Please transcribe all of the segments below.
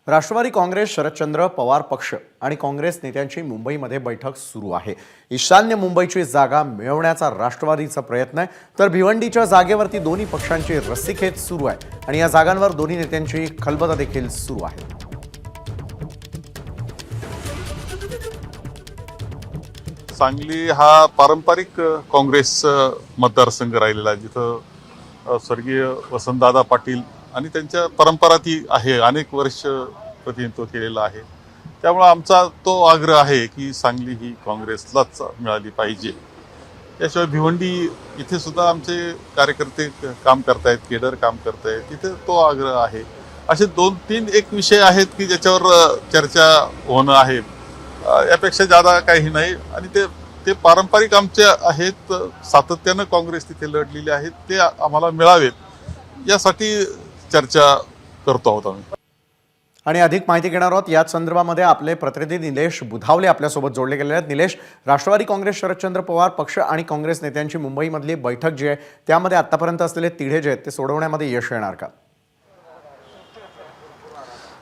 राष्ट्रवादी काँग्रेस, शरदचंद्र पवार पक्ष आणि काँग्रेस नेत्यांची मुंबईमध्ये बैठक सुरू आहे। ईशान्य मुंबईची जागा मिळवण्याचा राष्ट्रवादीचा प्रयत्न आहे, तर भिवंडीच्या जागेवरती दोन्ही पक्षांची रस्सीखेच सुरू आहे आणि या जागांवर दोन्ही नेत्यांची खलबत देखील सुरू आहे। सांगली हा पारंपरिक काँग्रेस मतदारसंघ राहिलेला आहे, जिथं स्वर्गीय वसंतदादा पाटील आणि त्यांच्या परंपरा ती आहे, अनेक वर्ष प्रतिनिधित्व केलेलं आहे। त्यामुळे आमचा तो आग्रह आहे की सांगली ही काँग्रेसलाच मिळाली पाहिजे। याशिवाय भिवंडी इथे सुद्धा आमचे कार्यकर्ते काम करतायत, केडर काम करतायत, तिथे तो आग्रह आहे। असे 2-3 एक विषय आहेत की ज्याच्यावर चर्चा होणं आहे, यापेक्षा जादा काही नाही। आणि ते पारंपरिक आमचे आहेत, सातत्यानं काँग्रेस तिथे लढलेली आहे, ते आम्हाला मिळावेत यासाठी चर्चा करतो आहोत आम्ही। आणि अधिक माहिती घेणार आहोत याच संदर्भामध्ये आपले प्रतिनिधी निलेश बुधावले आपल्यासोबत जोडले गेले आहेत। निलेश, राष्ट्रवादी काँग्रेस, शरदचंद्र पवार पक्ष आणि काँग्रेस नेत्यांची मुंबईमधली बैठक जी आहे त्यामध्ये आतापर्यंत असलेले तिढे जे आहेत ते सोडवण्यामध्ये यश येणार का?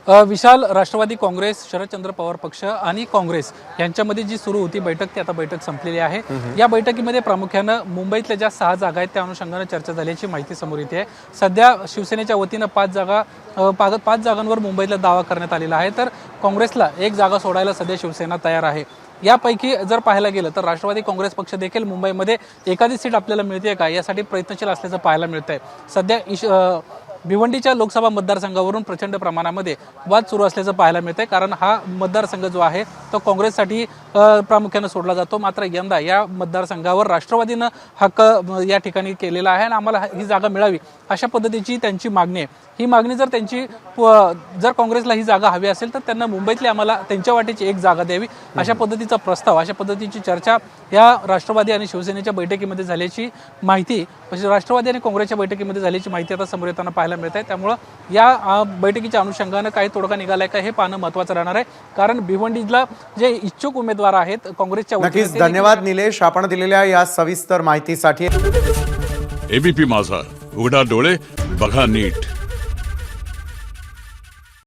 विशाल, राष्ट्रवादी काँग्रेस, शरदचंद्र पवार पक्ष आणि काँग्रेस यांच्यामध्ये जी सुरू होती बैठक ती आता बैठक संपलेली आहे। या बैठकीमध्ये प्रामुख्यानं मुंबईतल्या ज्या 6 जागा आहेत त्या अनुषंगाने चर्चा झाल्याची माहिती समोर येते आहे। सध्या शिवसेनेच्या वतीनं 5 जागांवर मुंबईतला दावा करण्यात आलेला आहे, तर काँग्रेसला 1 जागा सोडायला सध्या शिवसेना तयार आहे। यापैकी जर पाहायला गेलं तर राष्ट्रवादी काँग्रेस पक्ष देखील मुंबईमध्ये एखादी सीट आपल्याला मिळते का यासाठी प्रयत्नशील असल्याचं पाहायला मिळतंय। सध्या भिवंडीच्या लोकसभा मतदारसंघावरून प्रचंड प्रमाणामध्ये वाद सुरू असल्याचं पाहायला मिळतंय, कारण हा मतदारसंघ जो आहे तो काँग्रेससाठी प्रामुख्याने सोडला जातो। मात्र यंदा या मतदारसंघावर राष्ट्रवादीनं हक्क या ठिकाणी केलेला आहे आणि आम्हाला ही जागा मिळावी अशा पद्धतीची त्यांची मागणी आहे। ही मागणी जर काँग्रेसला ही जागा हवी असेल तर त्यांना मुंबईतली आम्हाला त्यांच्या वाटेची 1 जागा द्यावी अशा पद्धतीचा प्रस्ताव, अशा पद्धतीची चर्चा या राष्ट्रवादी आणि शिवसेनेच्या बैठकीमध्ये झाल्याची माहिती, राष्ट्रवादी आणि काँग्रेसच्या बैठकीमध्ये झाल्याची माहिती आता समोर येताना पाहायला मिळत आहे। त्यामुळं या बैठकीच्या अनुषंगानं काही तोडगा निघालाय का हे पाहणं महत्त्वाचं राहणार आहे, कारण भिवंडीला जे इच्छुक उमेदवार आहेत काँग्रेसच्या नक्कीच धन्यवाद निलेश, आपण दिलेल्या या सविस्तर माहितीसाठी। एबीपी माझा, उघडा डोळे बघा नीट।